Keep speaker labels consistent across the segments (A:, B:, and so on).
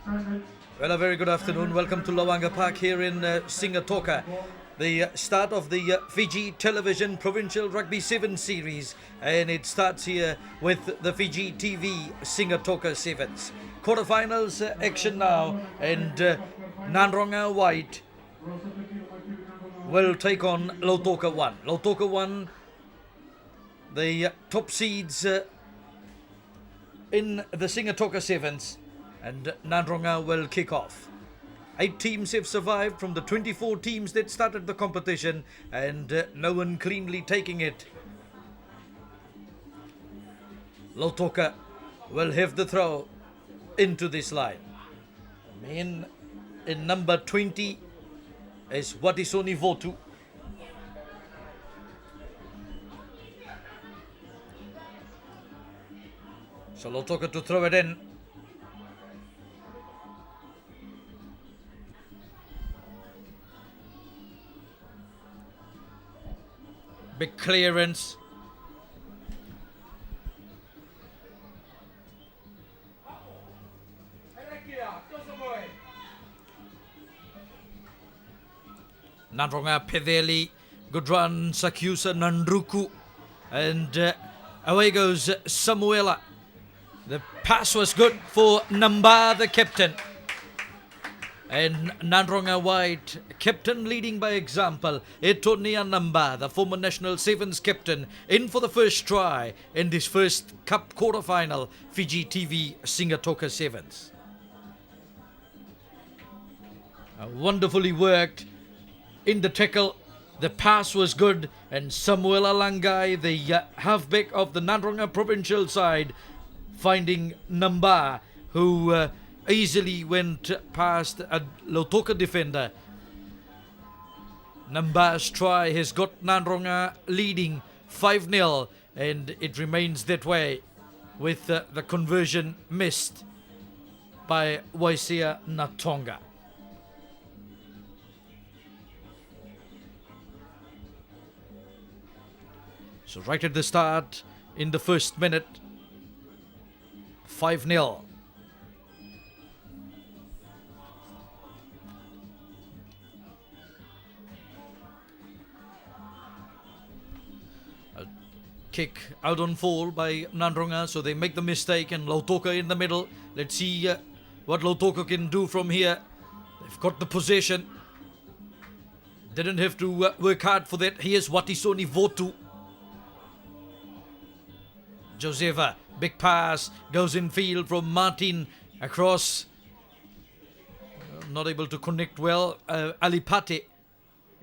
A: Well, a very good afternoon. Welcome to Lawanga Park here in Singatoka. The start of the Fiji Television Provincial Rugby 7 Series, and it starts here with the Fiji TV Singatoka Sevens. Quarterfinals action now, and Nandronga White will take on Lautoka 1. Lautoka 1, the top seeds in the Singatoka Sevens, and Nandronga will kick off. 8 teams have survived from the 24 teams that started the competition, and no one cleanly taking it. Lautoka will have the throw into this line. Man in number 20 is Watisoni Votu. So Lautoka to throw it in. Big clearance. Nandronga Pedeli, good run, Sakusa Nandruku, and away goes Samuela. The pass was good for Namba, the captain. And Nandronga White, captain leading by example. Etonia Namba, the former National Sevens captain, in for the first try in this first Cup quarterfinal, Fiji TV Singatoka Sevens. Wonderfully worked in the tackle. The pass was good, and Samuel Alangai, the halfback of the Nandronga provincial side, finding Namba, who easily went past a Lautoka defender. Namba's try has got Nandronga leading 5-0, and it remains that way with the conversion missed by Waisia Natonga. So right at the start, in the first minute, 5-0. Kick out on fall by Nandronga, so they make the mistake, and Lautoka in the middle. Let's see what Lautoka can do from here. They've got the possession. Didn't have to work hard for that. Here's Watisoni Votu. Josefa, big pass, goes in field from Martin across. Not able to connect well. Alipate,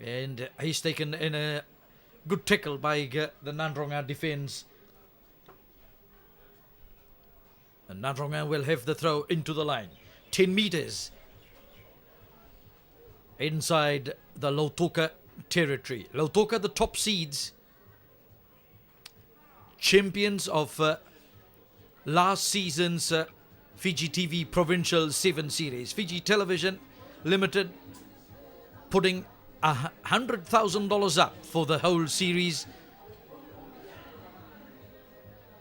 A: and he's taken in a good tackle by the Nandronga defence. And Nandronga will have the throw into the line. 10 metres inside the Lautoka territory. Lautoka, the top seeds, champions of last season's Fiji TV Provincial 7 Series. Fiji Television Limited putting $100,000 up for the whole series.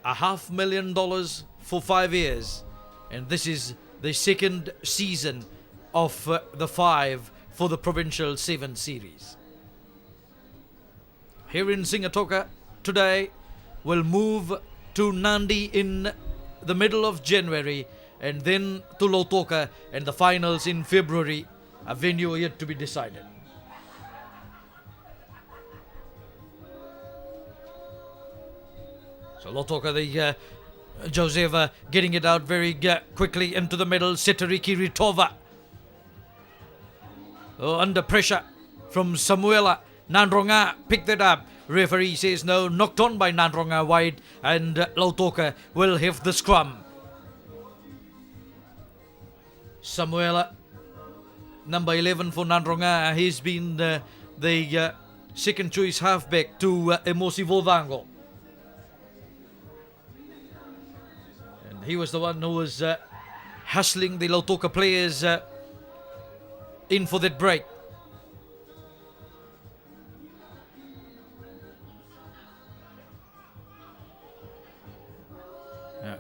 A: $500,000 for 5 years. And this is the second season of the 5 for the Provincial 7 Series. Here in Singatoka today, we'll move to Nandi in the middle of January, and then to Lautoka, and the finals in February. A venue yet to be decided. So Lautoka, the Josefa getting it out very quickly into the middle. Setariki Ritova. Oh, under pressure from Samuela. Nandronga picked it up. Referee says no, knocked on by Nandronga White, and Lautoka will have the scrum. Samuela, number 11 for Nandronga, he's been the second choice halfback to Emosi Volvango. And he was the one who was hustling the Lautoka players in for that break.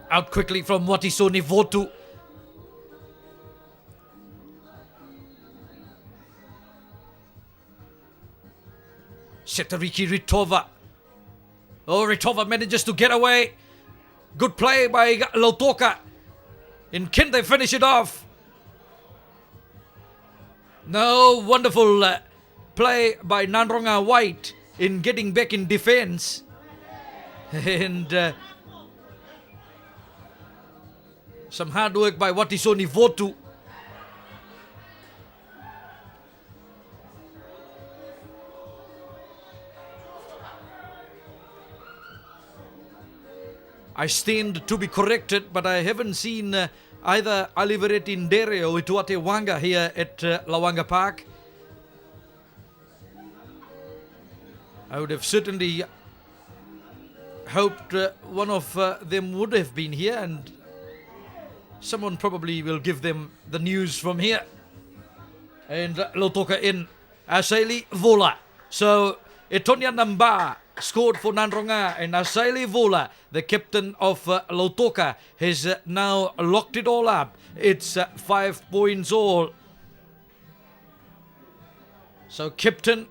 A: Out quickly from Watisoni Votu. Setariki Ritova. Oh, Ritova manages to get away. Good play by Lautoka. And can they finish it off? No, wonderful play by Nandronga White in getting back in defense. And some hard work by Watisoni Votu. I stand to be corrected, but I haven't seen either Alivereti Ndere or Ituate Wanga here at Lawanga Park. I would have certainly hoped one of them would have been here, and someone probably will give them the news from here. And Lautoka in Asaili Vola. So Etonia Namba scored for Nandronga, and Asaili Vola, the captain of Lautoka, has now locked it all up. It's 5 points all. So captain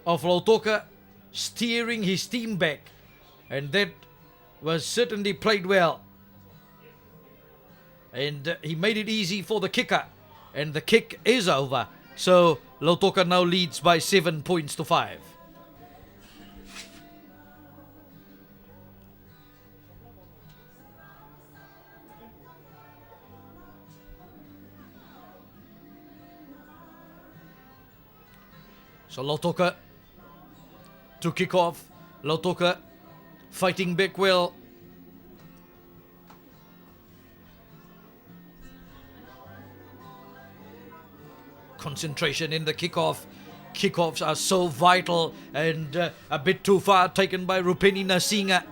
A: of Lautoka steering his team back, and that was certainly played well. And he made it easy for the kicker, and the kick is over. So Lautoka now leads by 7 points to 5. So Lautoka to kick off. Lautoka fighting back well. Concentration in the kickoff. Kickoffs are so vital, and a bit too far taken by Rupeni Nasinga.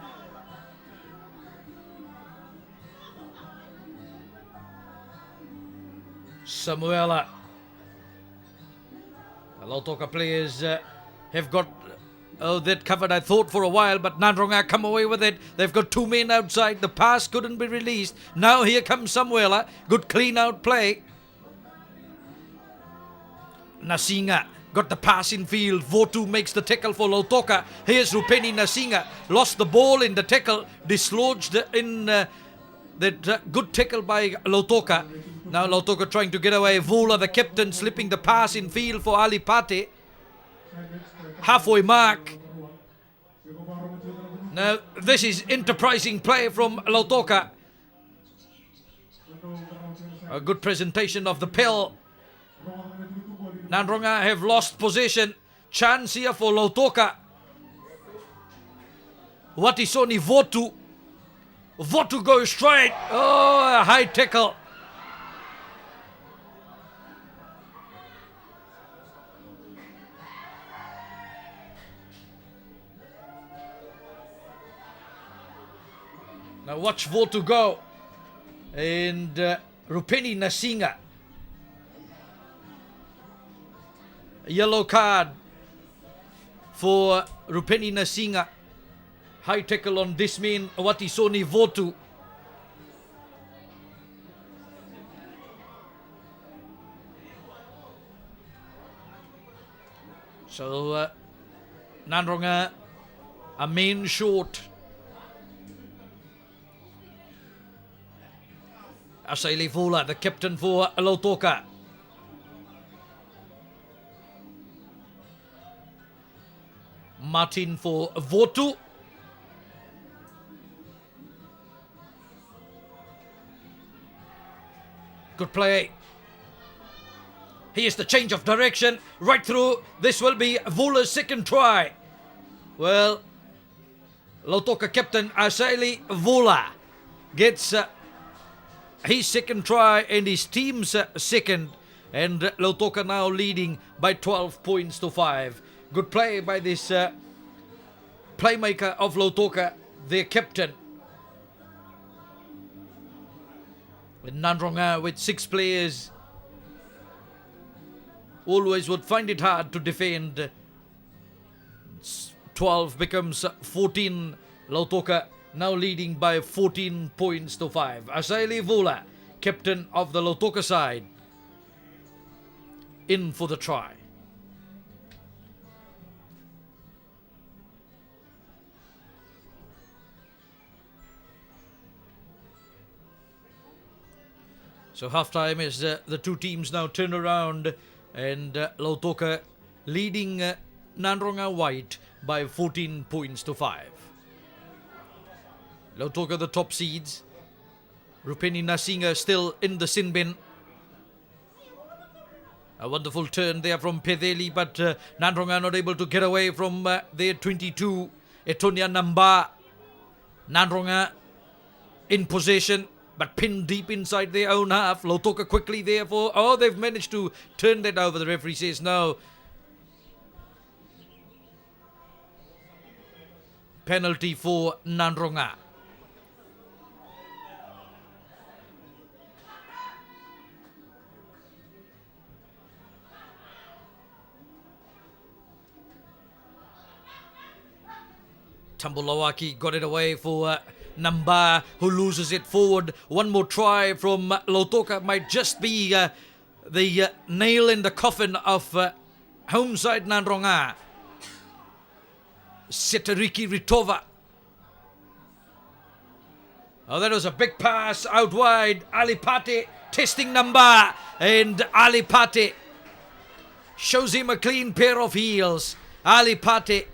A: Samuela. The Lautoka players have got that covered, I thought, for a while, but Nandronga come away with it. They've got 2 men outside. The pass couldn't be released. Now here comes Samuela. Good clean out play. Nasinga got the pass in field. Votu makes the tackle for Lautoka. Here's Rupeni Nasinga. Lost the ball in the tackle. Dislodged in that good tackle by Lautoka. Now Lautoka trying to get away. Vola, the captain, slipping the pass in field for Ali Pate. Halfway mark. Now this is enterprising play from Lautoka. A good presentation of the pill. Nandronga have lost possession. Chance here for Lautoka. Watisoni Votu. Votu goes straight. Oh, a high tackle. Now watch Votu go. And Rupeni Nasinga. Yellow card for Rupeni Nasinga. High tackle on this man, Watisoni Votu. So Nandronga a man short. Asaili Vola, the captain for Lautoka. Martin for Votu. Good play. Here's the change of direction. Right through. This will be Vola's second try. Well, Lautoka captain Asaili Vola gets his second try and his team's second. And Lautoka now leading by 12 points to 5. Good play by this playmaker of Lautoka, their captain. With Nandronga with 6 players, always would find it hard to defend. 12 becomes 14. Lautoka now leading by 14 points to 5. Asaili Vola, captain of the Lautoka side, in for the try. So half time is the two teams now turn around, and Lautoka leading Nandronga White by 14 points to 5. Lautoka the top seeds. Rupeni Nasinga still in the sin bin. A wonderful turn there from Pedeli, but Nandronga not able to get away from their 22. Etonia Namba. Nandronga in possession, but pinned deep inside their own half. Lautoka quickly there for... Oh, they've managed to turn that over. The referee says no. Penalty for Nandronga. Tambulawaki got it away for Namba, who loses it forward. One more try from Lautoka might just be the nail in the coffin of home side Nandronga. Setariki Ritova. Oh, that was a big pass out wide. Alipate testing Namba, and Alipate shows him a clean pair of heels. Alipate.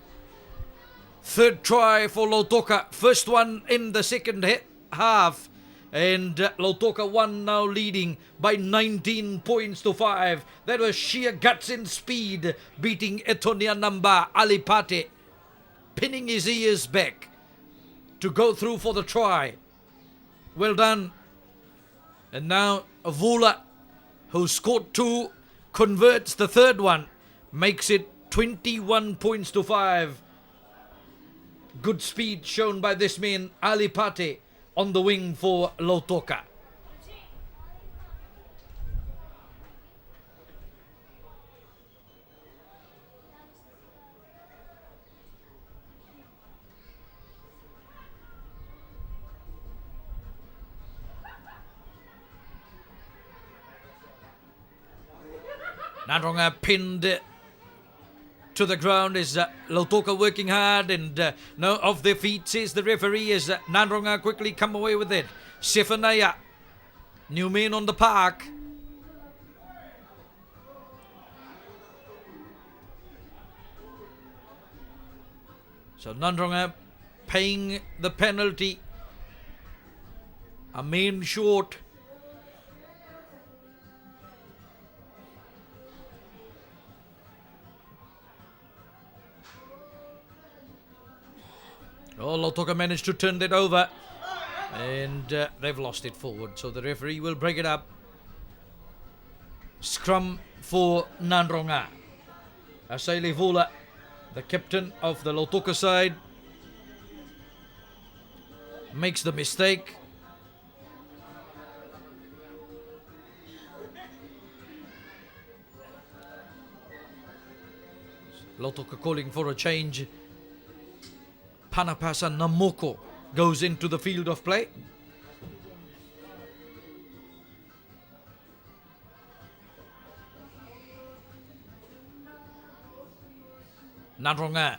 A: Third try for Lautoka. First one in the second half. And Lautoka 1 now leading by 19 points to 5. That was sheer guts and speed beating Etonia Namba. Alipate pinning his ears back to go through for the try. Well done. And now Avula, who scored 2, converts the third one. Makes it 21 points to 5. Good speed shown by this man, Alipate, on the wing for Lautoka. Nandronga pinned to the ground. Is Lautoka working hard and no off their feet, says the referee, as Nandronga quickly come away with it. Sefanaya, new man on the park. So Nandronga paying the penalty. A man short. Oh, Lautoka managed to turn that over, and they've lost it forward, so the referee will break it up. Scrum for Nandronga. Asaile Vola, the captain of the Lautoka side, makes the mistake. Lautoka calling for a change. Panapasa Namoko goes into the field of play. Nandronga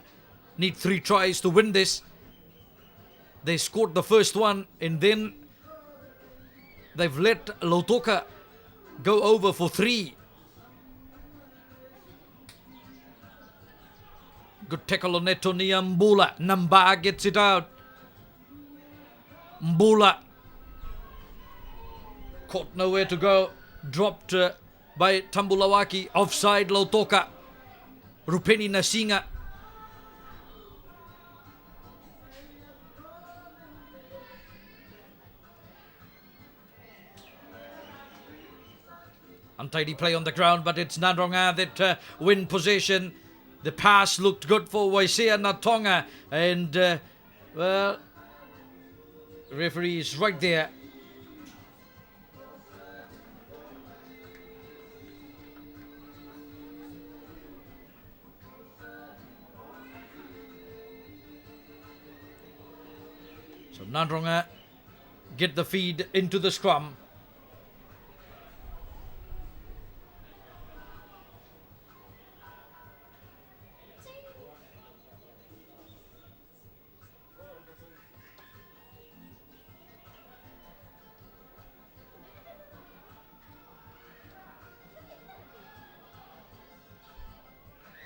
A: need 3 tries to win this. They scored the first one, and then they've let Lautoka go over for 3. Good tackle on Etonia Mbula. Namba gets it out. Mbula caught nowhere to go. Dropped by Tambulawaki. Offside Lautoka. Rupeni Nasinga. Untidy play on the ground, but it's Nandronga that win possession. The pass looked good for Waisea Natonga, and well, referee is right there. So Nandronga get the feed into the scrum.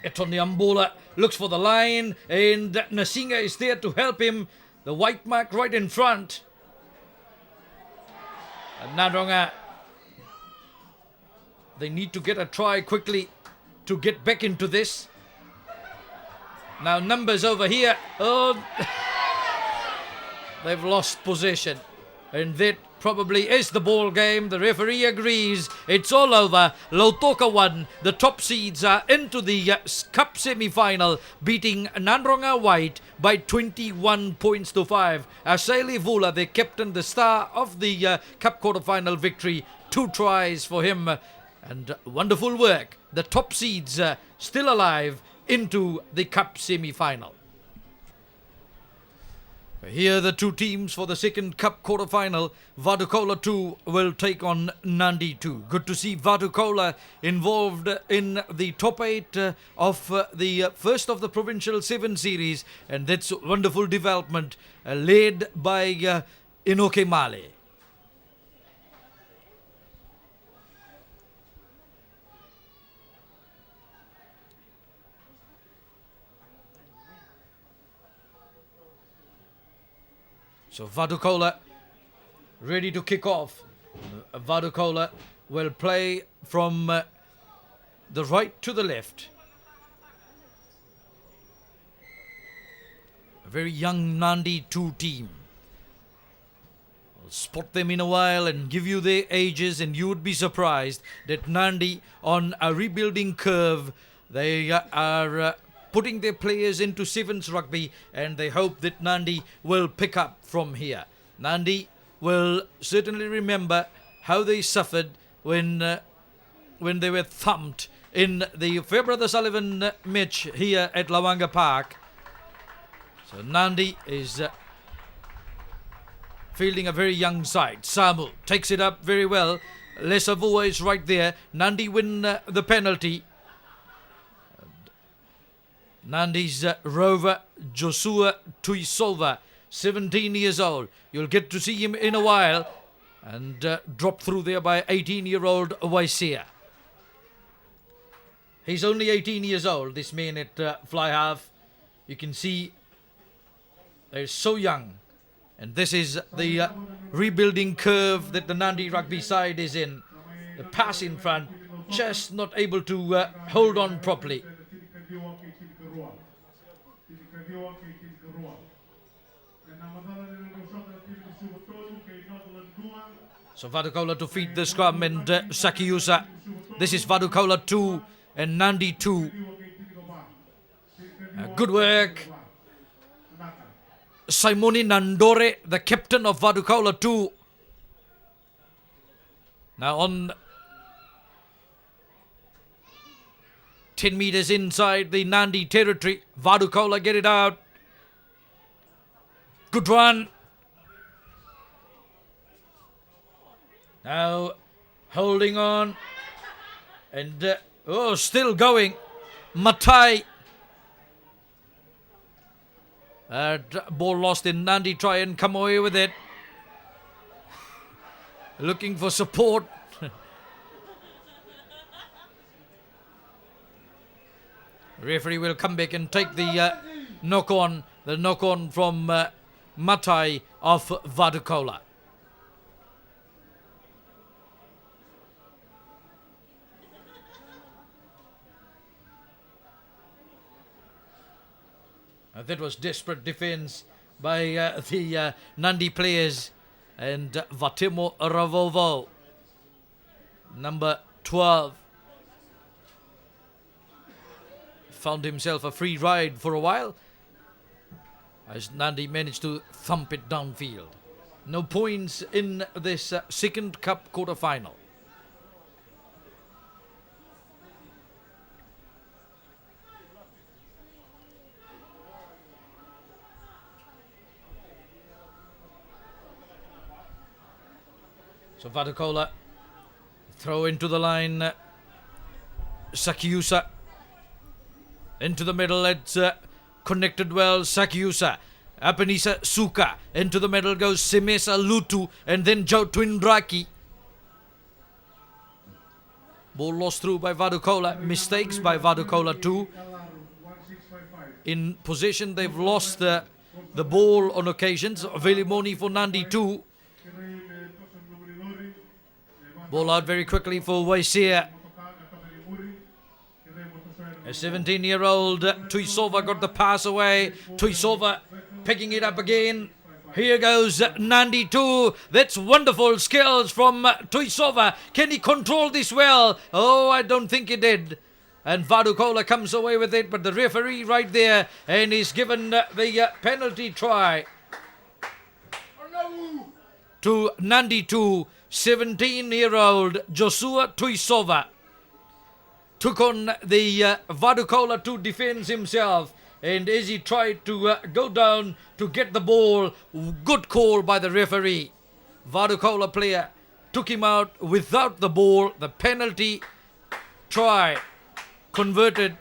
A: Etoniambola looks for the line, and Nasinga is there to help him. The white mark right in front. And Nadronga, they need to get a try quickly to get back into this. Now numbers over here. Oh, they've lost possession. And that probably is the ball game. The referee agrees. It's all over. Lautoka won. The top seeds are into the Cup semi-final, beating Nadronga White by 21 points to 5. Aseli Vula, the captain, the star of the Cup quarter-final victory. 2 tries for him. And wonderful work. The top seeds still alive into the Cup semi-final. Here are the 2 teams for the second Cup quarter-final. Vadukola 2 will take on Nandi 2. Good to see Vadukola involved in the top 8 of the first of the Provincial 7 series. And that's a wonderful development led by Inoke Male. So Vadukola ready to kick off. Vadukola will play from the right to the left. A very young Nandi 2 team. I'll spot them in a while and give you their ages, and you would be surprised that Nandi on a rebuilding curve. They are putting their players into sevens rugby, and they hope that Nandi will pick up from here. Nandi will certainly remember how they suffered when they were thumped in the Fairbrother Sullivan match here at Lawanga Park. So Nandi is fielding a very young side. Samu takes it up very well. Lesavua is right there. Nandi win the penalty. Nandi's rover Joshua Tuisova, 17 years old. You'll get to see him in a while, and dropped through there by 18-year-old Waisia. He's only 18 years old, this man at fly half. You can see they're so young. And this is the rebuilding curve that the Nandi rugby side is in. The pass in front, just not able to hold on properly. So Vadukola to feed the scrum, and Sakiusa. This is Vadukola 2 and Nandi 2. Good work. Simoni Nandore, the captain of Vadukola 2. Now on 10 meters inside the Nandi territory. Vadukola get it out. Good run. Now holding on. And still going. Matai. Ball lost in. Nandi try and come away with it. Looking for support. Referee will come back and take the knock-on. The knock-on from Matai of Vadukola. That was desperate defence by the Nandi players, and Vatimo Ravovo, number 12, found himself a free ride for a while as Nandi managed to thump it downfield. No points in this second Cup quarter-final. So Vadukola throw into the line. Sakiusa into the middle. It's connected well. Sakiusa. Apanisa Suka. Into the middle goes Semesa Lutu. And then Joe Twindraki. Ball lost through by Vadukola. Mistakes by Vadukola too. in possession. They've lost the ball on occasions. Velimoni for Nandi 2. Ball out very quickly for Waisia. A 17-year-old Tuisova got the pass away. Tuisova picking it up again. Here goes Nandi 2. That's wonderful skills from Tuisova. Can he control this well? Oh, I don't think he did. And Vadukola comes away with it, but the referee right there, and he's given the penalty try to Nandi 2. 17-year-old Joshua Tuisova took on the Vadukola 2 defense himself. And as he tried to go down to get the ball, good call by the referee. Vadukola player took him out without the ball. The penalty try converted.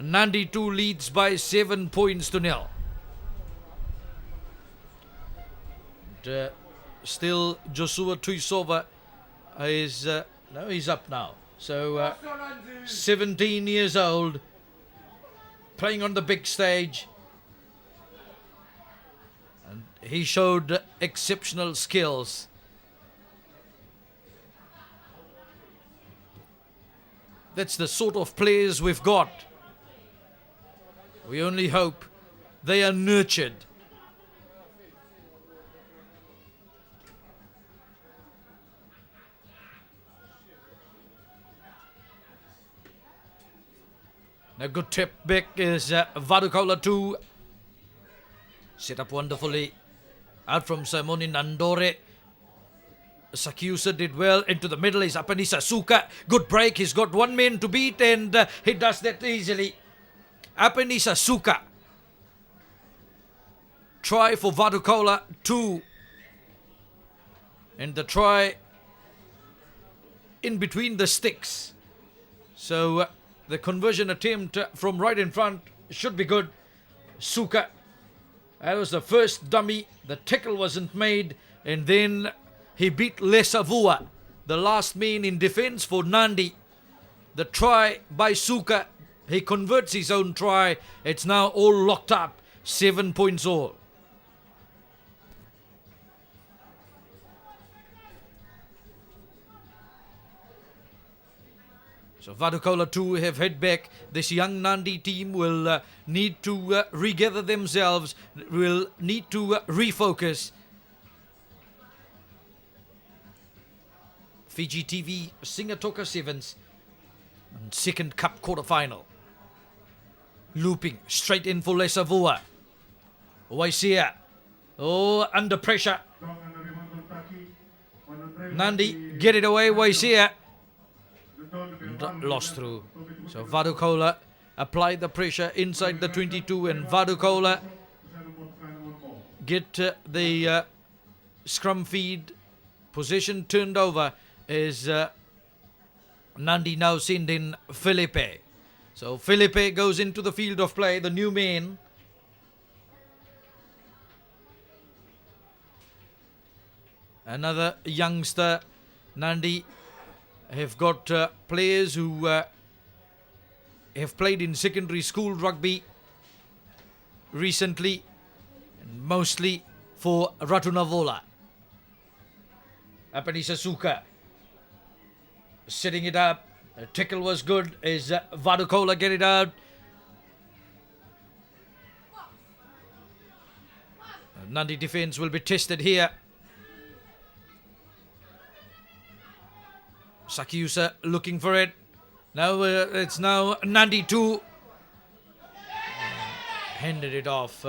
A: Nandi 2 leads by 7 points to 0. And, still Joshua Tuisova is no, he's up now. So 17 years old, playing on the big stage, and he showed exceptional skills. That's the sort of players we've got. We only hope they are nurtured. A good tip back is Vadukola 2. Set up wonderfully. Out from Simone Nandore. Sakyusa did well. Into the middle is Apanisa Suka. Good break. He's got one man to beat and he does that easily. Apanisa Suka. Try for Vadukola 2. And the try in between the sticks. So the conversion attempt from right in front should be good. Suka. That was the first dummy. The tackle wasn't made. And then he beat Lesavua, the last man in defense for Nandi. The try by Suka. He converts his own try. It's now all locked up. 7 points all. So Vadukola 2 have head back. This young Nandi team will need to regather themselves, will need to refocus. Fiji TV, Singatoka Sevens, and second cup quarter-final. Looping straight in for Lesavua. Waisia. Oh, under pressure. Nandi, get it away, Waisia. Lost through. So Vadukola applied the pressure inside the 22 and Vadukola get the scrum feed. Possession turned over is Nandi now send in Felipe. So Felipe goes into the field of play, the new man. Another youngster. Nandi have got players who have played in secondary school rugby recently, and mostly for Ratunavola. Apanisa Suka setting it up. The tackle was good. Is Vadukola get it out? Nandi defense will be tested here. Sakyusa looking for it. Now it's now Nandi 2. Handed it off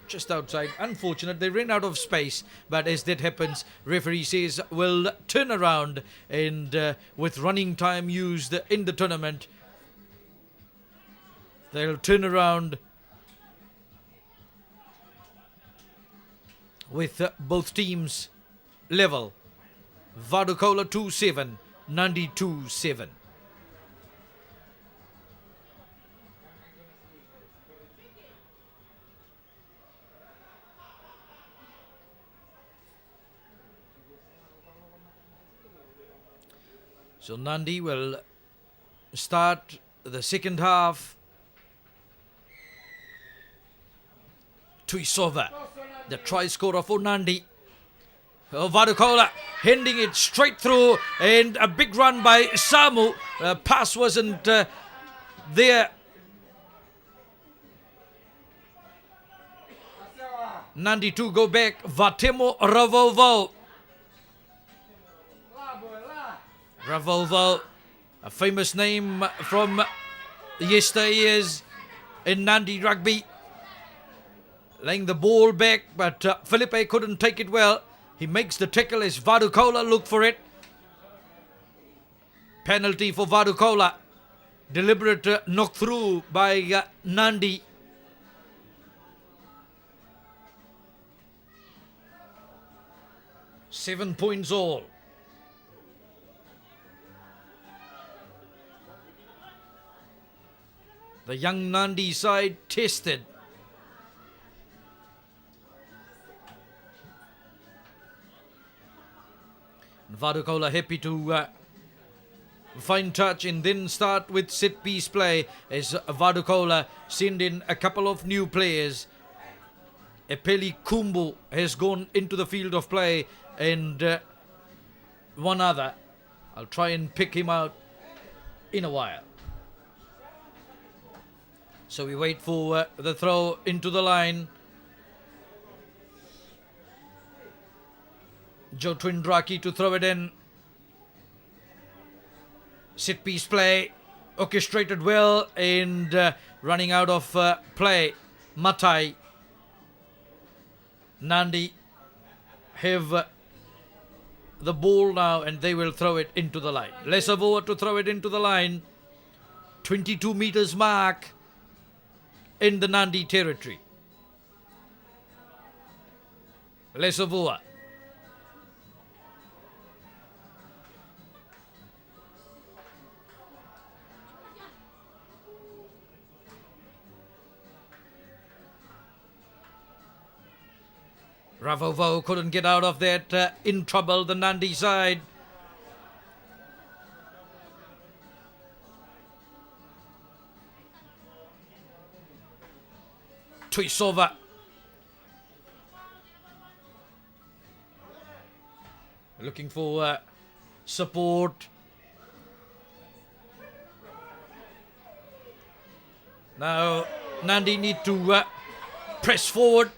A: just outside. Unfortunate, they ran out of space. But as that happens, referee says we'll turn around. And with running time used in the tournament, they'll turn around with both teams level. Vadukola 2-7. Nandi 2-7. So Nandi will start the second half Tuisova, the try scorer for Nandi. Vadukola handing it straight through, and a big run by Samu. Pass wasn't there. Nandi 2 go back. Vatemo Ravovo. Ravovo, a famous name from yesteryears in Nandi rugby. Laying the ball back, but Felipe couldn't take it well. He makes the tackle as Vadukola look for it. Penalty for Vadukola. Deliberate knock through by Nandi. Seven points all. The young Nandi side tested. Vadukola happy to find touch and then start with set piece play as Vadukola send in a couple of new players. Epeli Kumbu has gone into the field of play, and one other. I'll try and pick him out in a while. So we wait for the throw into the line. Joe Twindraki to throw it in. Set piece play, orchestrated well, and running out of play. Matai. Nandi have the ball now, and they will throw it into the line. Lesavoa to throw it into the line. 22 meters mark in the Nandi territory. Lesavoa. Ravovo couldn't get out of that. In trouble, the Nandi side. Tuisova. Looking for support. Now Nandi need to press forward.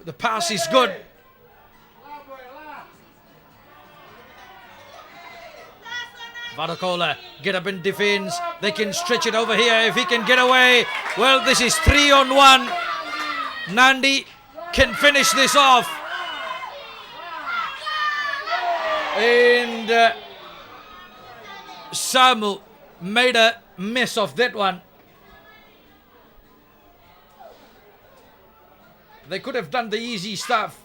A: The pass is good. Vadukola get up in defense. They can stretch it over here if he can get away. Well, this is 3-on-1. Nandi can finish this off. And Samu made a mess of that one. They could have done the easy stuff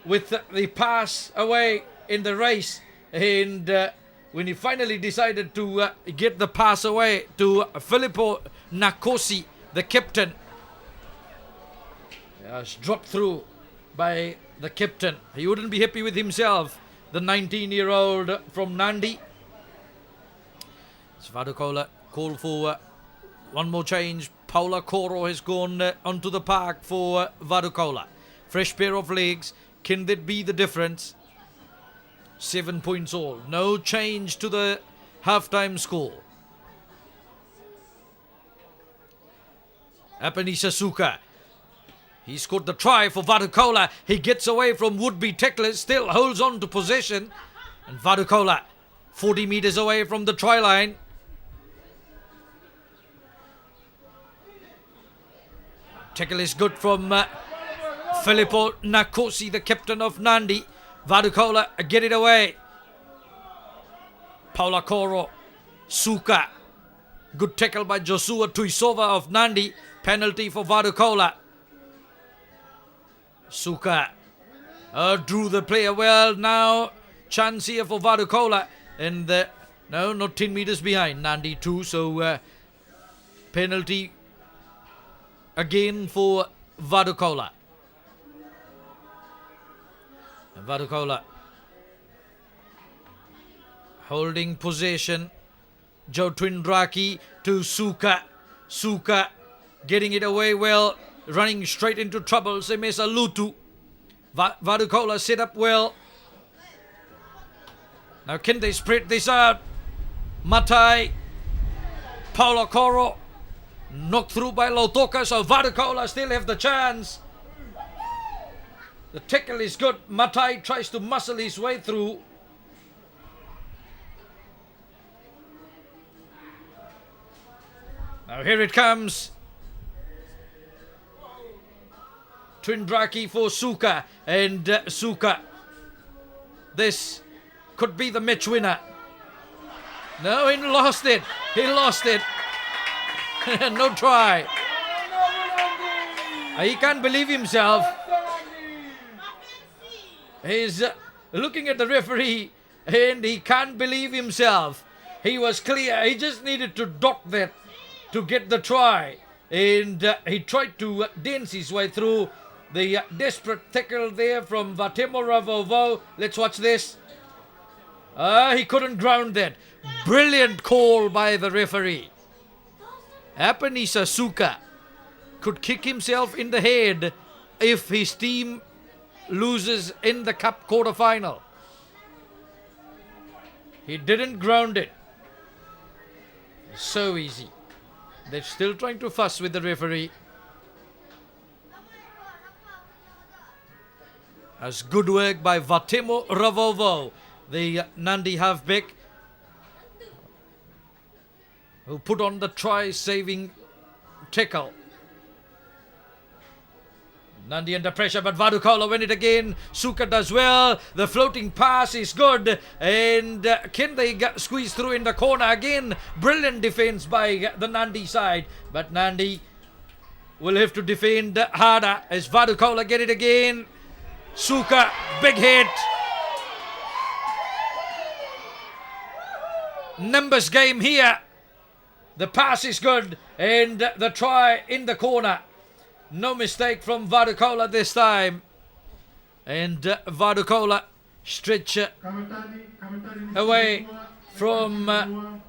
A: with the pass away in the race. And when he finally decided to get the pass away to Filippo Nakosi, the captain, it's dropped through by the captain. He wouldn't be happy with himself, the 19-year-old from Nandi. Vadukola called for one more change. Paula Coro has gone onto the park for Vadukola. Fresh pair of legs. Can that be the difference? 7 points all. No change to the halftime score. Apani Sasuka. He scored the try for Vadukola. He gets away from would-be tacklers. Still holds on to possession. And Vadukola 40 meters away from the try line. Tackle is good from Filippo Nakosi, the captain of Nandi. Vadukola get it away. Paula Coro. Suka. Good tackle by Joshua Tuisova of Nandi. Penalty for Vadukola. Suka drew the player well. Now chance here for Vadukola. And no, not 10 meters behind. Nandi 2. So penalty again for Vadukola. Vadukola holding possession. Joe Twindraki to Suka. Suka getting it away well. running straight into trouble. Semesa Lutu. Vadukola set up well. Now can they spread this out? Matai. Paulo Coro. Knocked through by Lautoka, so Vadukola still have the chance. The tackle is good. Matai tries to muscle his way through. Now here it comes. Twindraki for Suka, and Suka. This could be the match winner. No, he lost it. He lost it. No try. He can't believe himself. He's looking at the referee and he can't believe himself. He was clear. He just needed to dot that to get the try. And he tried to dance his way through. The desperate tackle there from Vatemo Ravovo. Let's watch this. He couldn't ground that. Brilliant call by the referee. Apanisa Suka could kick himself in the head if his team loses in the cup quarter-final. He didn't ground it. So easy. They're still trying to fuss with the referee. That's good work by Vatemo Ravovo, the Nandi halfback, who put on the try-saving tackle. Nandi under pressure, but Vadukola win it again. Suka does well. The floating pass is good. And can they squeeze through in the corner again? Brilliant defense by the Nandi side. But Nandi will have to defend harder as Vadukola get it again. Suka, big hit. Numbers game here. The pass is good. And the try in the corner. No mistake from Vadukola this time. And Vadukola stretch away from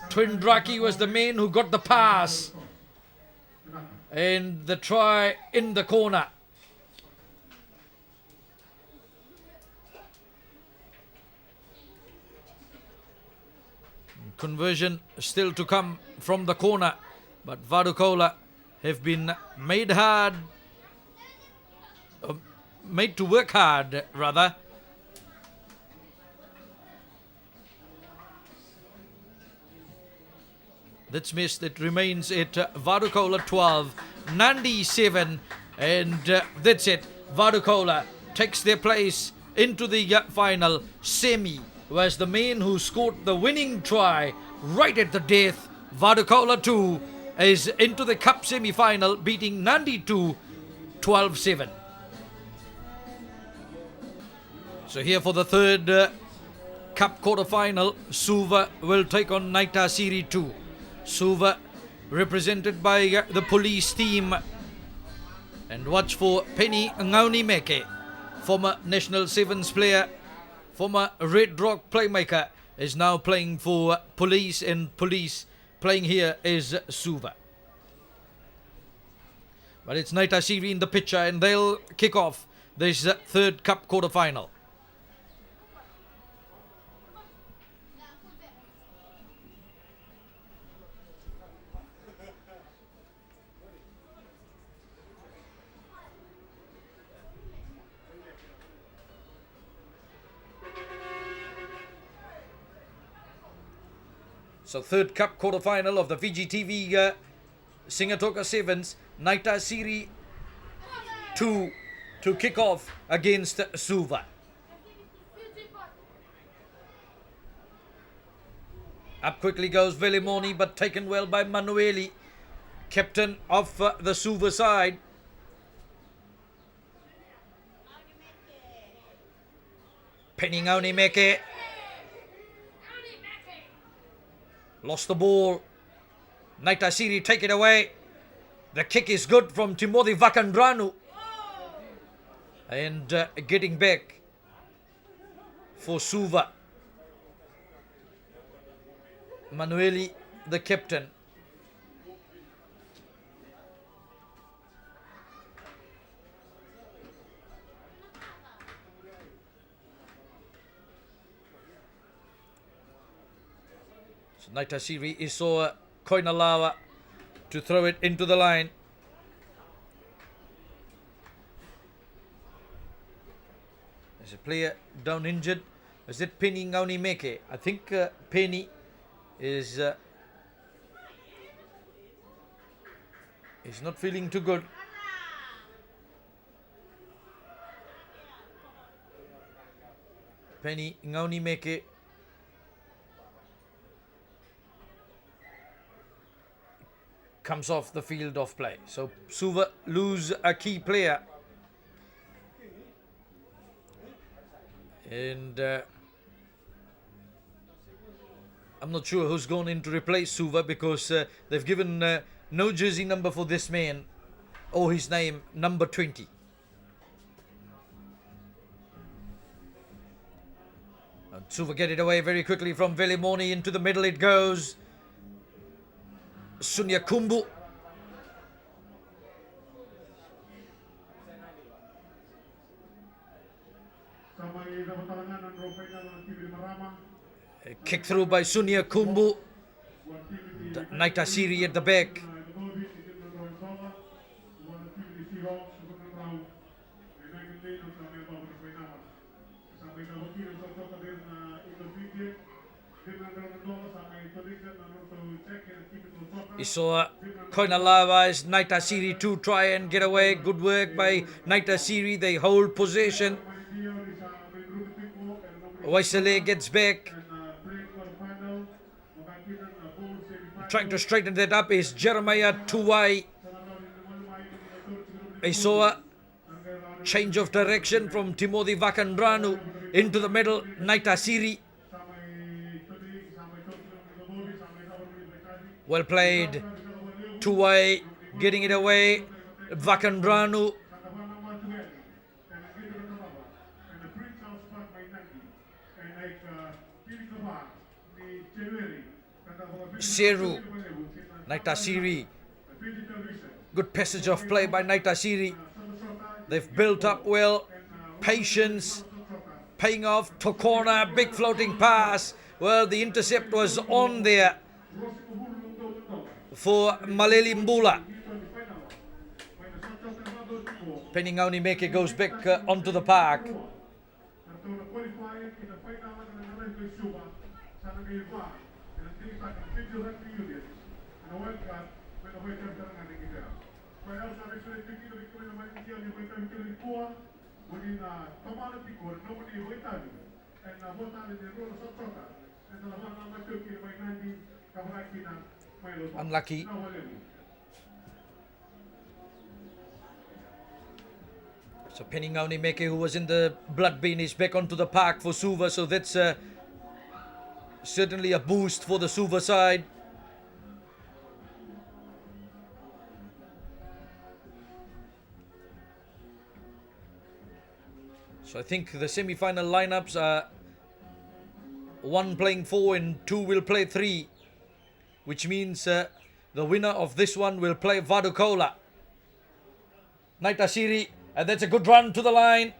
A: Twindraki was the man who got the pass. And the try in the corner. Conversion still to come from the corner. But Vadukola have been made to work hard, rather. That's missed. It remains at Vadukola 12, Nandi 7, and that's it. Vadukola takes their place into the final. Semi was the man who scored the winning try right at the death. Vadukola 2 is into the cup semi-final, beating Nandi 2, 12-7. So here for the third cup quarter-final, Suva will take on Naitasiri 2. Suva represented by the police team. And watch for Penny Ngaunimeke, former National Sevens player, former Red Rock playmaker, is now playing for police, and police playing here is Suva. But it's Naitasiri in the picture, and they'll kick off this third cup quarter-final. So third cup quarter-final of the Fiji TV Singatoka Sevens, Naitasiri 2 to kick off against Suva. Up quickly goes Velimoni, but taken well by Manueli, captain of the Suva side. Penny Ngaunimeke lost the ball. Naitasiri take it away. The kick is good from Timothy Vakandranu. And getting back for Suva. Manueli, the captain. So Naitasiri Isoa Koinalawa to throw it into the line. There's a player down injured. Is it Penny Ngaunimeke? I think Penny is not feeling too good. Penny Ngaunimeke comes off the field of play. So Suva lose a key player. And I'm not sure who's gone in to replace Suva, because they've given no jersey number for this man, or his name, number 20. And Suva get it away very quickly from Velimoni. Into the middle it goes. Sunya Kumbu. A kick through by Sunya Kumbu. Naitasiri at the back. Isoa Koinalawa is Naitasiri to try and get away. Good work by Naitasiri. They hold possession. Waisele gets back. Trying to straighten that up is Jeremiah Tuwai. Isoa change of direction from Timothy Vakandranu into the middle. Naitasiri. Well played. Tuwai getting it away. Vakandranu. Seru. Naitasiri. Good passage of play by Naitasiri. They've built up well. Patience. Paying off. Tokona. Big floating pass. Well, the intercept was on there for Maleli Mbula. Penny Ngaunimeke goes back onto the park. Unlucky. So Penny Ngaunimeke, who was in the blood bean, is back onto the park for Suva. So that's certainly a boost for the Suva side. So I think the semi-final lineups are 1 playing 4 and 2 will play 3, which means the winner of this one will play Vadukola. Naitasiri, and that's a good run to the line.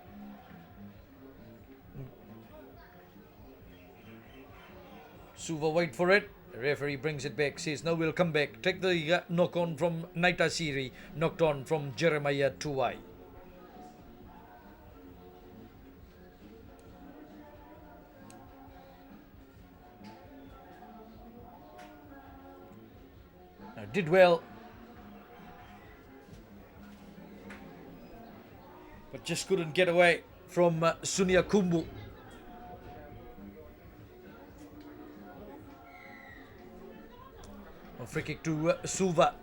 A: Suva wait for it. The referee brings it back, says no, we'll come back. Take the knock on from Naitasiri, knocked on from Jeremiah Tuwai. Did well, but just couldn't get away from Sunya Kumbu. A free kick to Suva.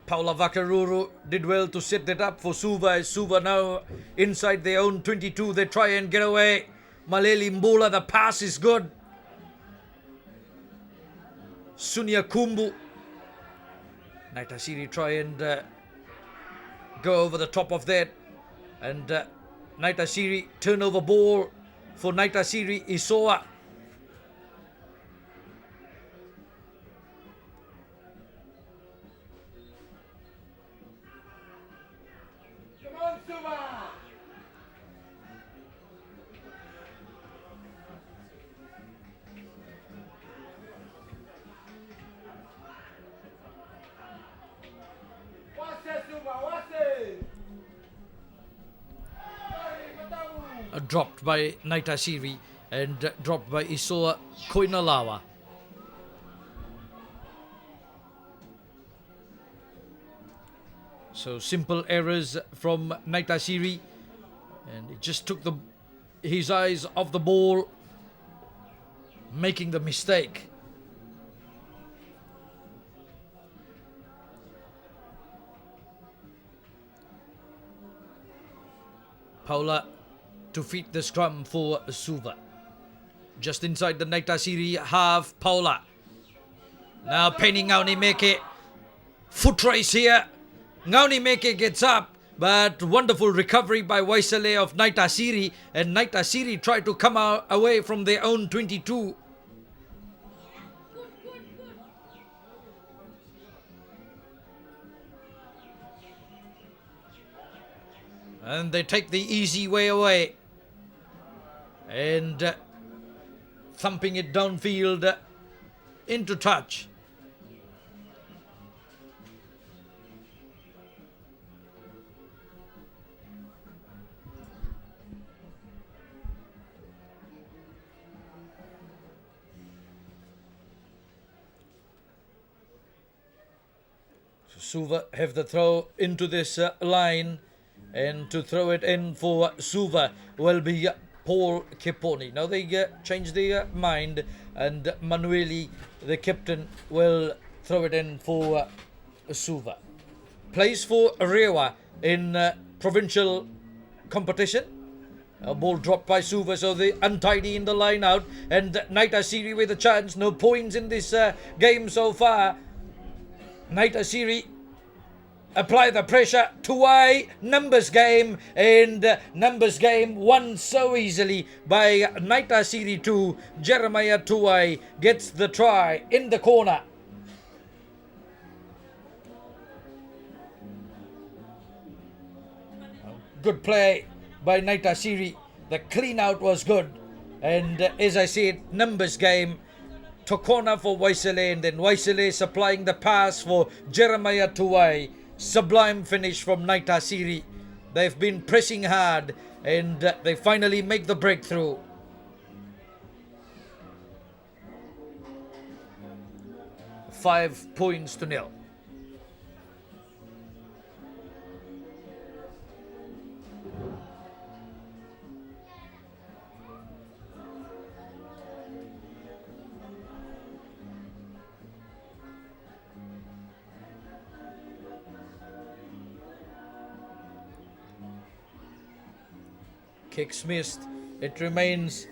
A: Paula Vakaruru did well to set that up for Suva. Suva now inside their own 22. They try and get away. Maleli Mbula, the pass is good. Sunya Kumbu. Naitasiri try and go over the top of that. And Naitasiri turnover ball for Naitasiri Isoa. dropped by Naitasiri and dropped by Isoa Koinalawa. So simple errors from Naitasiri, and it just took his eyes off the ball, making the mistake. Paula to feed the scrum for Suva. Just inside the Naitasiri half, Paula. Now pinning Ngaunimeke. Foot race here. Ngaunimeke gets up, but wonderful recovery by Waisale of Naitasiri, and Naitasiri tried to come away from their own 22. And they take the easy way away, and thumping it downfield into touch. Suva have the throw into this line, and to throw it in for Suva will be Paul Keponi. Now they change their mind, and Manueli, the captain, will throw it in for Suva. Plays for Rewa in provincial competition. A ball dropped by Suva, so they untidy in the line out, and Naitasiri with a chance. No points in this game so far. Naitasiri apply the pressure. Tuai, numbers game, and numbers game won so easily by Naitasiri 2. Jeremiah Tuai gets the try in the corner. Good play by Naitasiri. The clean out was good, and as I said, numbers game. Tokona for Waisale, and then Waisale supplying the pass for Jeremiah Tuai. Sublime finish from Naitasiri. They've been pressing hard, and they finally make the breakthrough. $5-0. Kicks missed. It remains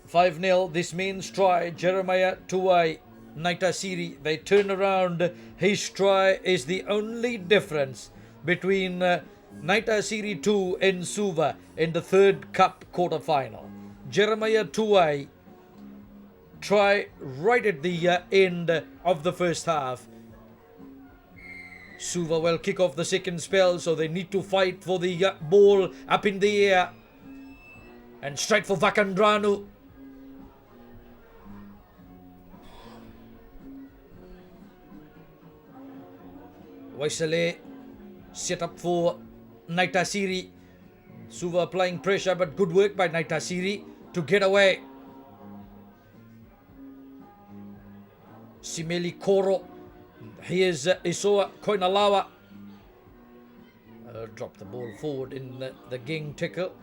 A: 5-0. This means try. Jeremiah Tuai, Naitasiri. They turn around. His try is the only difference between Naitasiri 2 and Suva in the third cup quarter-final. Jeremiah Tuai try right at the end of the first half. Suva will kick off the second spell, so they need to fight for the ball up in the air. And straight for Vakandranu. Waisale set up for Naitasiri. Suva applying pressure, but good work by Naitasiri to get away. Simeli Koro. Here's Isoa Koinalawa. Drop the ball forward in the gang tackle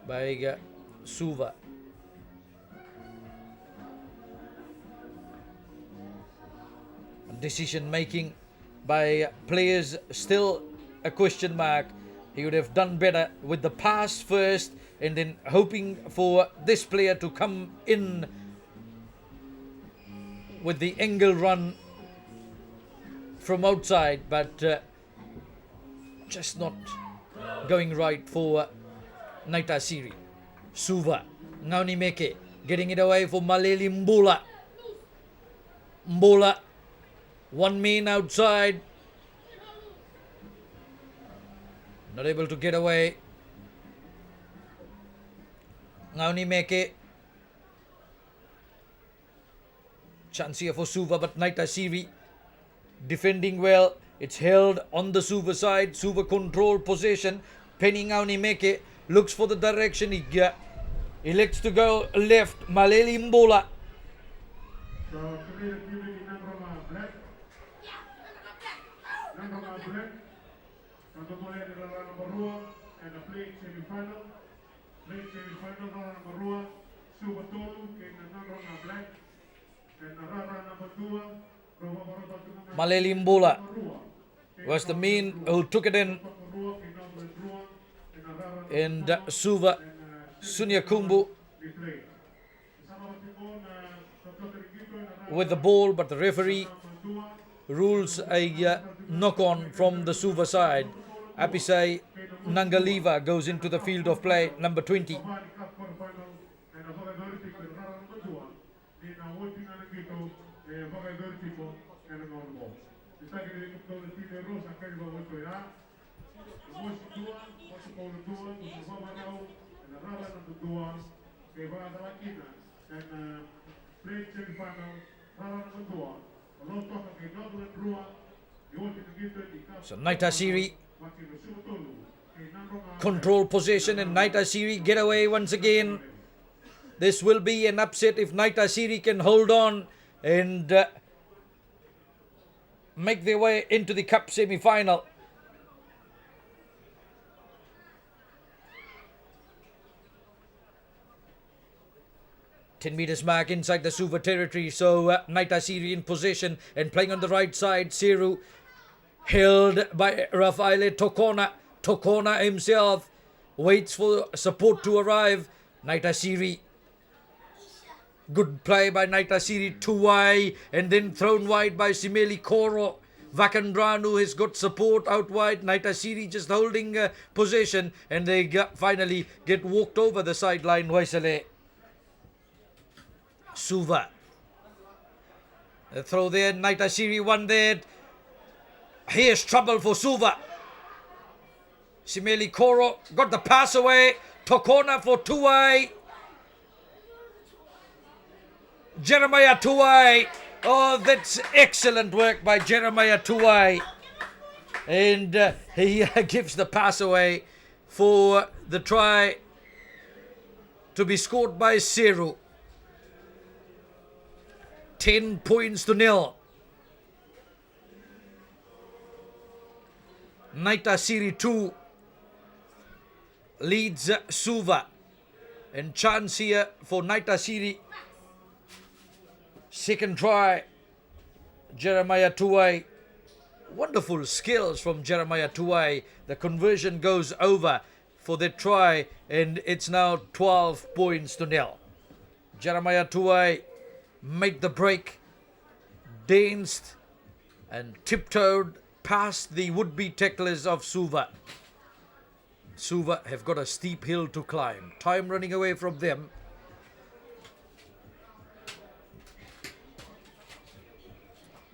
A: by Suva. Decision making by players still a question mark. He would have done better with the pass first, and then hoping for this player to come in with the angle run from outside, but just not going right for Naitasiri. Suva, Ngaunimeke getting it away for Maleli Mbola. Mbola, one man outside, not able to get away. Ngaunimeke, chance here for Suva, but Naitasiri defending well. It's held on the Suva side. Suva control possession. Peningauni Meke looks for the direction. He elects to go left. Maleli Mbola.
B: So, committed activity number black. Number black. Number mulai adalah number 2 and the play semi-final. Play semi-final number 2. Super Tolu ke number black. And Rara number 2.
A: Maleli Mbola was the man who took it in. And Suva Sunyakumbu with the ball, but the referee rules a knock-on from the Suva side. Apisai Nangaliva goes into the field of play, number 20. So Naita Siri control possession, and Naita Siri get away once again. This will be an upset if Naita Siri can hold on and make their way into the cup semi-final. Meters mark inside the Suva territory, so Naita Siri in possession and playing on the right side. Seru held by Rafaele Tokona. Tokona himself waits for support to arrive. Naita Siri, good play by Naita Siri, too wide and then thrown wide by Simeli Koro. Vakandranu has got support out wide. Naita Siri just holding possession, and they finally get walked over the sideline. Waisale Suva. A throw there, Naita Siri won there. Here's trouble for Suva. Simeli Koro got the pass away. Tokona for Tuai. Jeremiah Tuai. Oh, that's excellent work by Jeremiah Tuai. And he gives the pass away for the try to be scored by Seru. 10 points to 0. Naita Siri 2 leads Suva. And chance here for Naita Siri. Second try, Jeremiah Tuai. Wonderful skills from Jeremiah Tuai. The conversion goes over for the try, and it's now 12 points to 0. Jeremiah Tuai made the break, danced and tiptoed past the would-be tacklers of Suva. Suva have got a steep hill to climb. Time running away from them.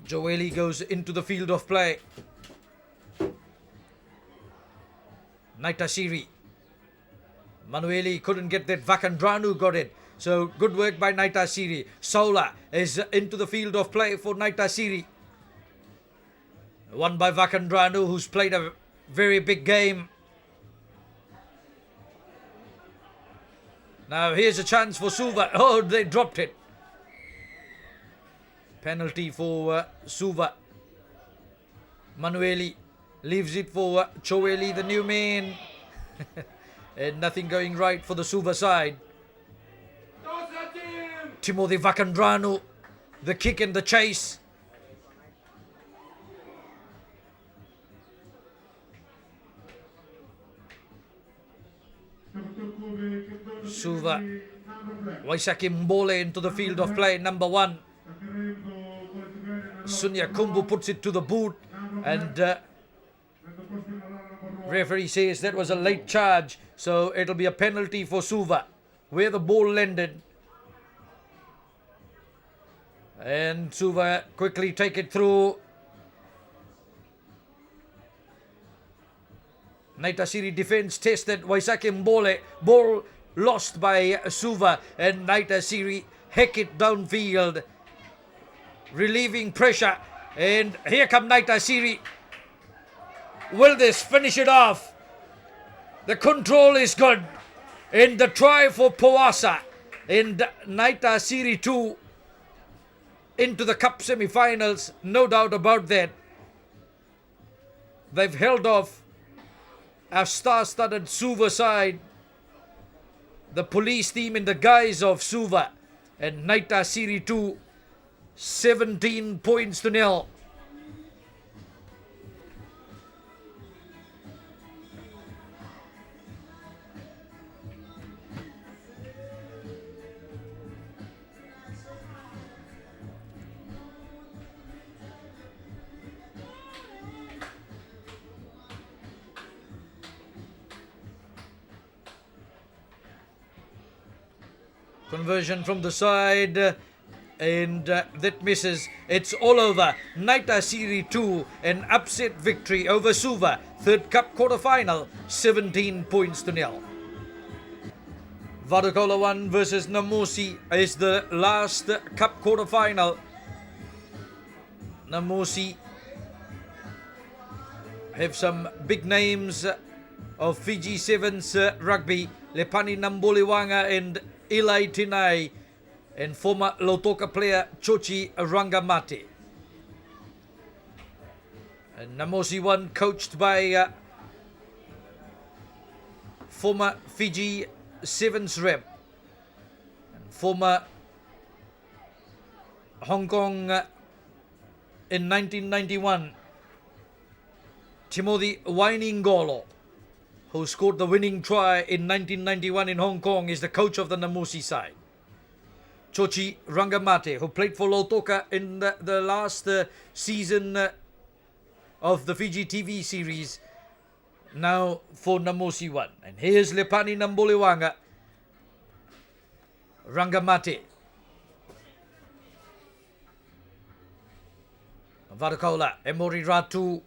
A: Joeli goes into the field of play. Naita Siri. Manueli couldn't get that. Vakandranu got it. So good work by Naita Siri. Sola is into the field of play for Naita Siri. Won by Vakandranu, who's played a very big game. Now here's a chance for Suva. Oh, they dropped it. Penalty for Suva. Manueli leaves it for Choeli, the new man. And nothing going right for the Suva side. Timothy Vakandranu, the kick and the chase. Suva. Waisaki Mbole into the field of play, number 1. Sunya Kumbu puts it to the boot, and referee says that was a late charge, so it'll be a penalty for Suva where the ball landed. And Suva quickly take it through. Naita Siri defense tested. Waisaki Mbole, ball lost by Suva, and Naita Siri heck it downfield, relieving pressure. And here come Naita Siri. Will this finish it off? The control is good. In the try for Powasa in Naita Series 2 into the Cup semi-finals, no doubt about that. They've held off a star-studded Suva side, the police team in the guise of Suva, and Naita Series 2, 17 points to nil. Conversion from the side, and that misses. It's all over. Naita Series 2, an upset victory over Suva. Third Cup quarter-final, 17 points to nil. Vadukola 1 versus Namusi is the last Cup quarter-final. Namusi have some big names of Fiji Sevens rugby. Lepani Namboliwanga and Eli Tinai, and former Lautoka player Chochi Rangamati. And Namosi 1 coached by former Fiji Sevens rep and former Hong Kong in 1991 Timothy Wainingolo, who scored the winning try in 1991 in Hong Kong, is the coach of the Namusi side. Chochi Rangamate, who played for Lautoka in the last season of the Fiji TV series, now for Namusi 1. And here's Lepani Namboliwanga, Rangamate. Vadukola, Emori Ratu.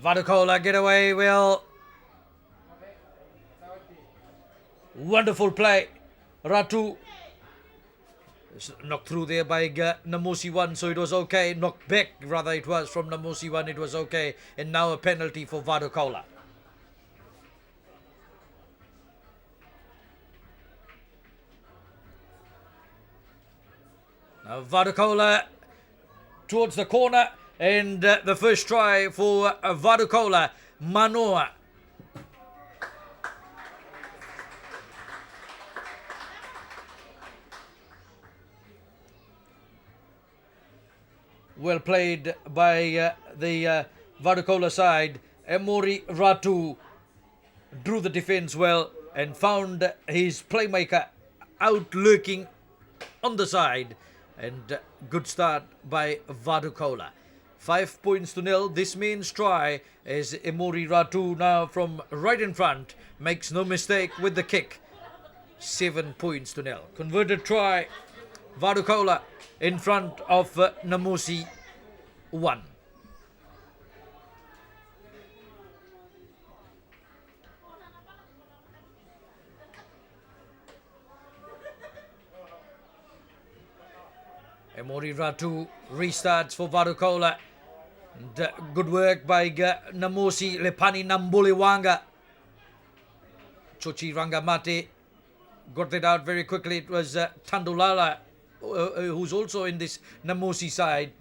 A: Vadukola get away well. Wonderful play. Ratu knocked through there by Namusi 1, so it was okay. Knocked back, rather it was, from Namusi 1, it was okay. And now a penalty for Vadukola. Now Vadukola towards the corner. And the first try for Vadukola, Manoa. Well played by the Vadukola side. Emori Ratu drew the defence well and found his playmaker out lurking on the side. And good start by Vadukola. 5 points to nil. This means try as Emori Ratu now from right in front makes no mistake with the kick. 7 points to nil. Converted try. Vadukola in front of Namusi 1. Emori Ratu restarts for Vadukola. And, good work by Namusi Lepani Namboliwanga. Chochi Rangamati got it out very quickly. It was Tandulala who's also in this Namusi side.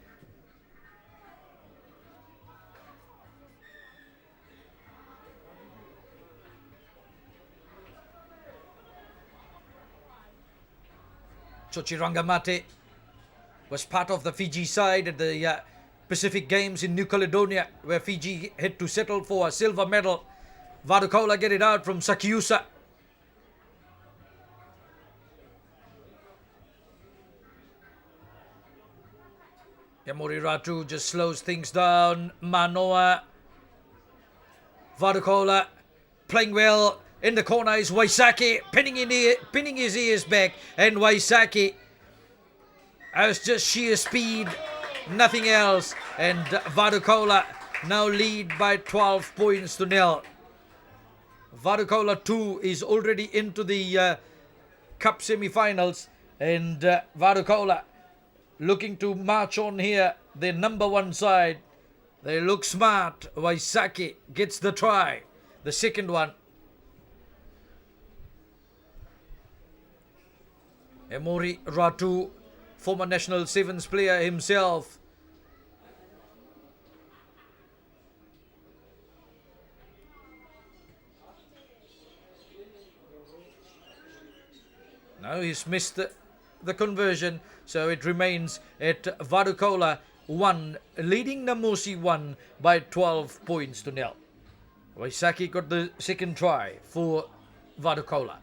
A: Chochi Rangamati was part of the Fiji side at the Pacific Games in New Caledonia, where Fiji had to settle for a silver medal. Vadukola get it out from Sakiusa. Emori Ratu just slows things down. Manoa. Vadukola playing well. In the corner is Waisaki, pinning his ears back. And Waisaki has just sheer speed, nothing else. And Vadukola now lead by 12 points to nil. Vadukola 2 is already into the Cup semi-finals. And Vadukola looking to march on here, the number one side. They look smart. Waisaki gets the try. The second one. Emori Ratu, former national sevens player himself. Now he's missed the conversion, so it remains at Vadukola 1, leading Namosi 1 by 12 points to nil. Waisaki got the second try for Vadukola.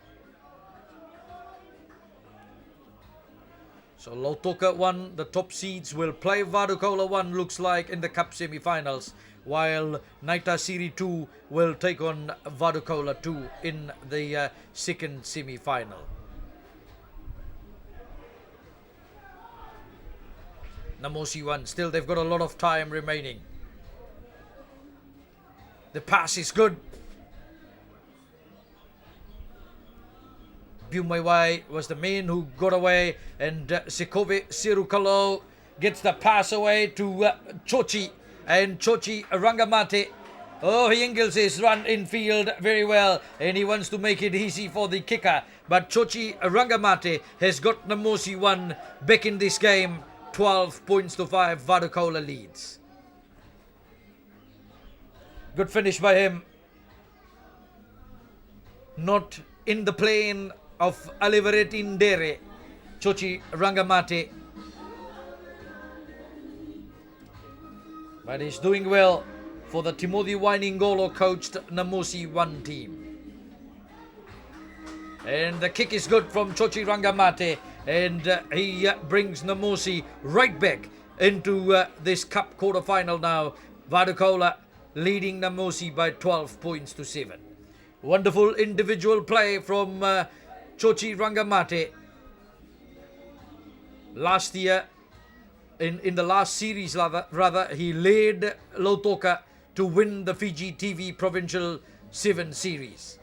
A: So Lautoka 1, the top seeds, will play Vadukola 1, looks like, in the Cup semi-finals, while Naita Siri 2 will take on Vadukola 2 in the second semi-final. Namosi 1, still they've got a lot of time remaining. The pass is good. Bumaiwai was the man who got away, and Sikove Sirukalo gets the pass away to Chochi, and Chochi Rangamate. Oh, he angles his run in field very well, and he wants to make it easy for the kicker. But Chochi Rangamate has got Namosi 1 back in this game. 12 points to 5, Vadukola leads. Good finish by him. Not in the plane of Aliveretti Ndere, Chochi Rangamate. But he's doing well for the Timothy Wainingolo coached Namosi 1 team. And the kick is good from Chochi Rangamate, and he brings Namosi right back into this cup quarter-final now. Vadukola leading Namosi by 12 points to 7. Wonderful individual play from Chochi Rangamate. Last year, in the last series rather, he led Lautoka to win the Fiji TV Provincial 7 series.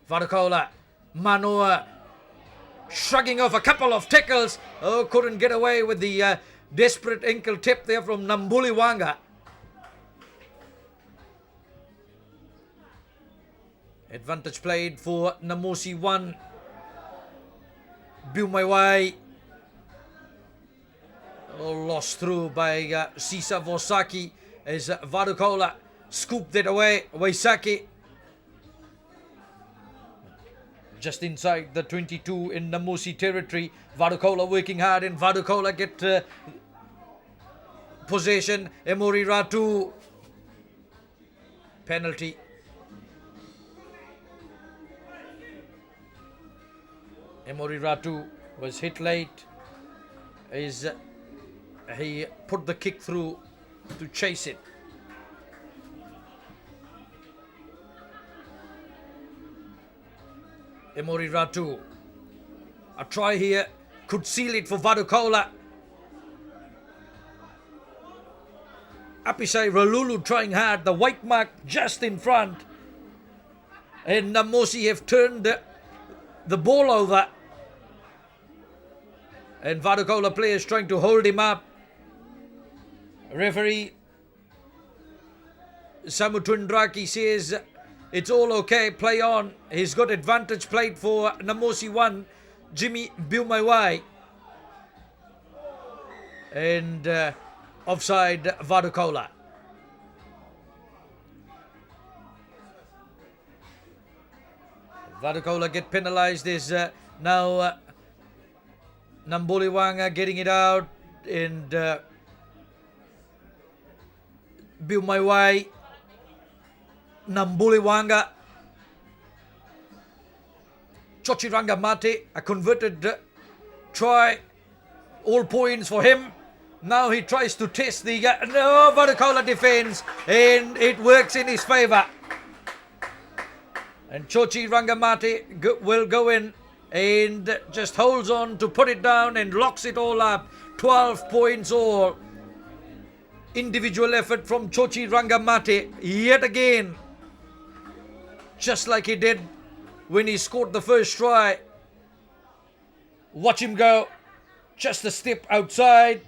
A: Vadukola, Manoa, shrugging off a couple of tackles. Oh, couldn't get away with the desperate ankle tap there from Nambuliwanga. Advantage played for Namosi 1. Bumaiwai. Oh, lost through by Sisa Vosaki as Vadukola scooped it away. Waisaki just inside the 22 in Namosi territory. Vadukola working hard, and Vadukola get possession. Emori Ratu. Penalty. Emori Ratu was hit late as he put the kick through to chase it. Emori Ratu. A try here could seal it for Vadukola. Apisai Ralulu trying hard. The white mark just in front. And Namosi have turned the ball over. And Vadukola players trying to hold him up. Referee Samu Tundraki says it's all okay, play on. He's got advantage played for Namosi 1, Jimmy Bumaiwai. And offside Vadukola. Vadukola get penalized is now Nambuliwanga getting it out, and Bumaiwai, Nambuliwanga, Chochi Rangamate, a converted try, all points for him. Now he tries to test the no, Vadukola defends, and it works in his favour. And Chochi Rangamate will go in and just holds on to put it down and locks it all up. 12 points all. Individual effort from Chochi Rangamate yet again. Just like he did when he scored the first try. Watch him go. Just a step outside.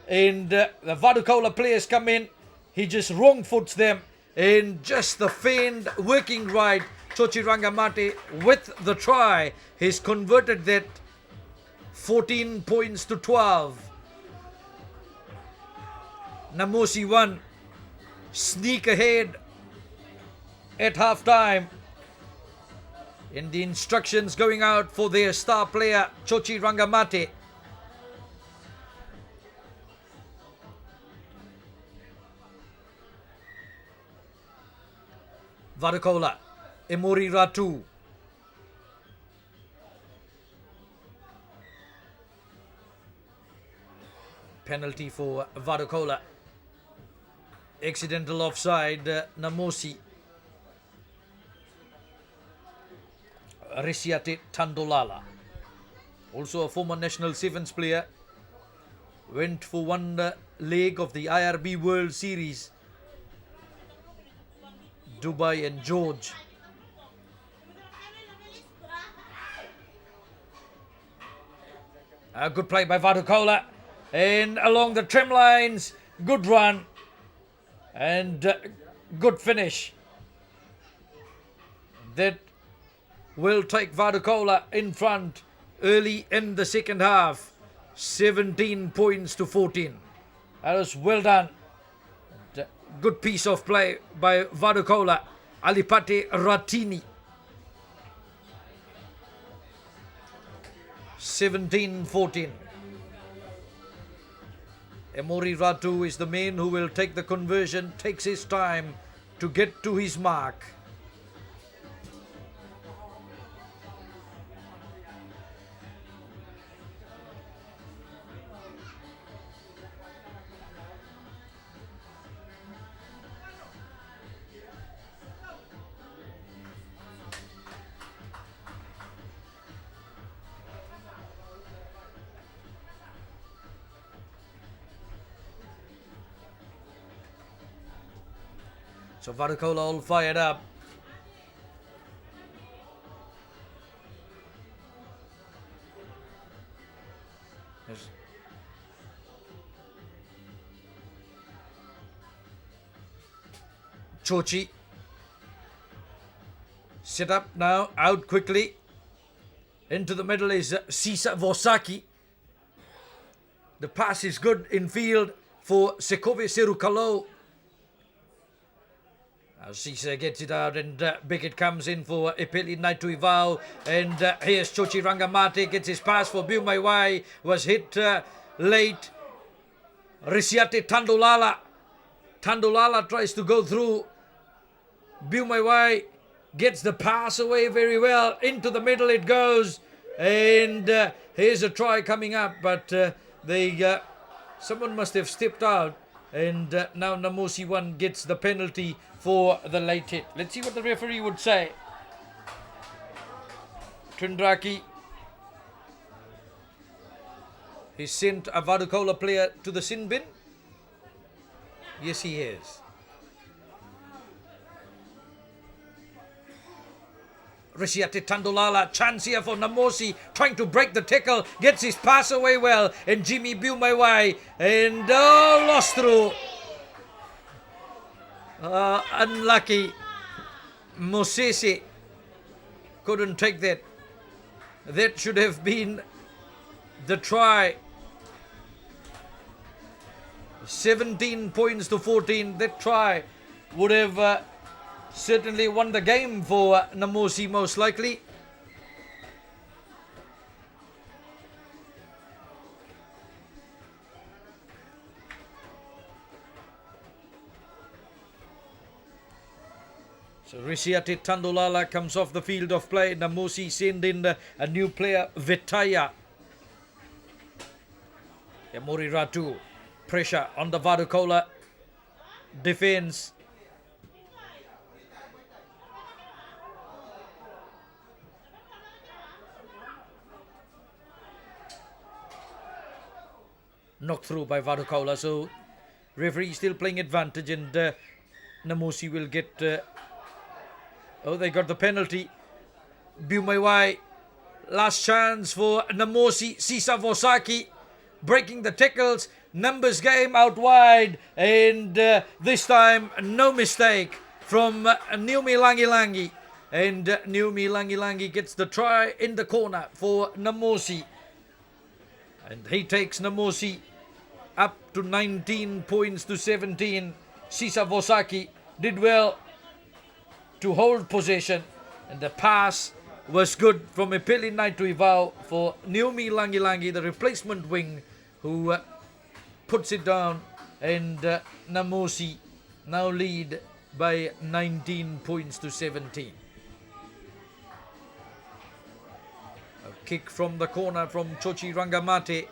A: and the Vadukola players come in. He just wrong foots them, and just the feigned working right. Chochi Rangamate with the try. He's converted that 14 points to 12. Namosi 1. Sneak ahead at half time. And the instructions going out for their star player, Chochi Rangamate. Vadukola, Emori Ratu. Penalty for Vadukola. Accidental offside, Namosi. Resiate Tandolala, also a former National Sevens player, went for one leg of the IRB World Series. Dubai and George. A good play by Vadukola, and along the trim lines, good run and good finish. That will take Vadukola in front early in the second half. 17 points to 14. That was well done. Good piece of play by Vadukola. Alipate Ratini. 17-14. Emori Ratu is the man who will take the conversion, takes his time to get to his mark. So Vadukola all fired up. Yes. Chochi. Set up now, out quickly. Into the middle is Sisa Vosaki. The pass is good in field for Sekove Serukalo. Sisa gets it out, and Beckett comes in for Epeli Naituivao, and here's Chochi Rangamate, gets his pass for Biumaiwai, was hit late. Risiate Tandolala. Tandolala tries to go through. Biumaiwai gets the pass away very well. Into the middle it goes, and here's a try coming up, but someone must have stepped out. And now Namosi 1 gets the penalty for the late hit. Let's see what the referee would say. Trindraki. He sent a Vadukola player to the sin bin. Yes, he has. Risiate Tandolala, chance here for Namosi, trying to break the tackle, gets his pass away well, and Jimmy Biumaiwai, and lost through. Unlucky. Mosese couldn't take that. That should have been the try. 17 points to 14. That try would have certainly won the game for Namosi, most likely. So Risiate Tandolala comes off the field of play. Namosi send in a new player, Vetaya. Emori Ratu. Pressure on the Vadukola defense. Knocked through by Vadukola, so referee still playing advantage, and Namosi will get... they got the penalty. Biumaiwai, last chance for Namosi. Sisa Vosaki breaking the tackles. numbers game out wide, and this time no mistake from Naomi Langi Langi. And Naomi Langi Langi gets the try in the corner for Namosi. And he takes Namosi up to 19 points to 17. Sisa Vosaki did well to hold possession. And the pass was good from Epeli Naituivao for Naomi Langi Langi, the replacement wing, who puts it down. And Namosi now lead by 19 points to 17. A kick from the corner from Chochi Rangamate.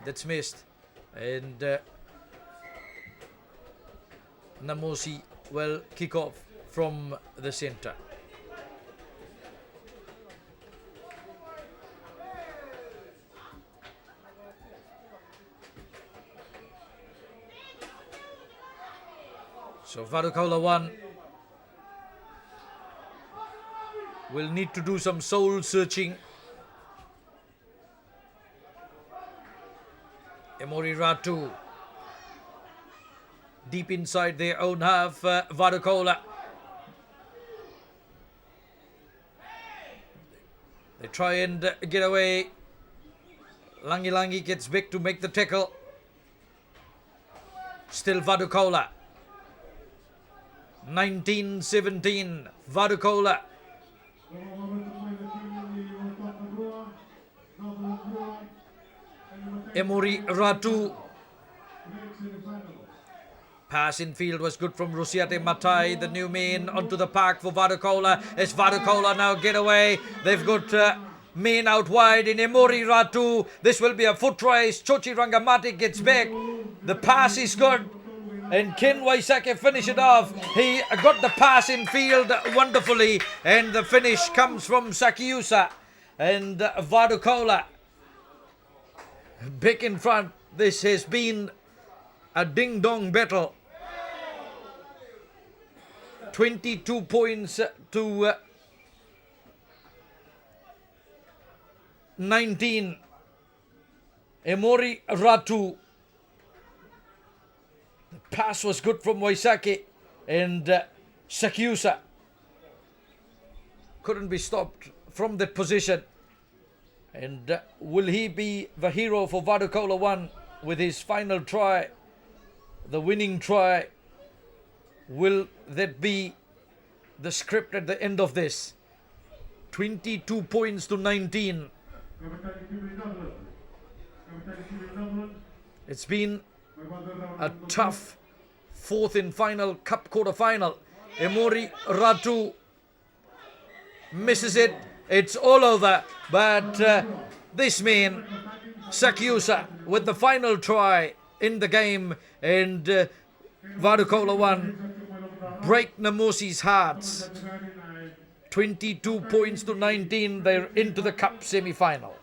A: That's missed. And Namosi will kick off from the centre. So Varukaula 1 will need to do some soul searching. Emori Ratu deep inside their own half. Varukaula. They try and get away. Langi Langi gets back to make the tackle. Still Varukaula. 19-17. Varukaula. Emori Ratu. Pass in field was good from Rusiate Matai, the new man, onto the park for Varukaula. As Varukaula now get away. They've got men out wide in Emori Ratu. This will be a foot race. Chochi Rangamati gets back. The pass is good. And Ken Waisake finish it off. He got the pass in field wonderfully. And the finish comes from Sakiusa. And Varukaula back in front. This has been a ding-dong battle. 22 points to 19. Emori Ratu. The pass was good from Waisake, and Sakiusa couldn't be stopped from that position. And will he be the hero for Varukaula 1 with his final try, the winning try? Will that be the script at the end of this? 22 points to 19. It's been a tough fourth and final cup quarter final. Emori Ratu misses it. It's all over. But this man, Sakiusa, with the final try in the game, and Varukaula 1 break Namosi's hearts. 22 points to 19. They're into the cup semi-final.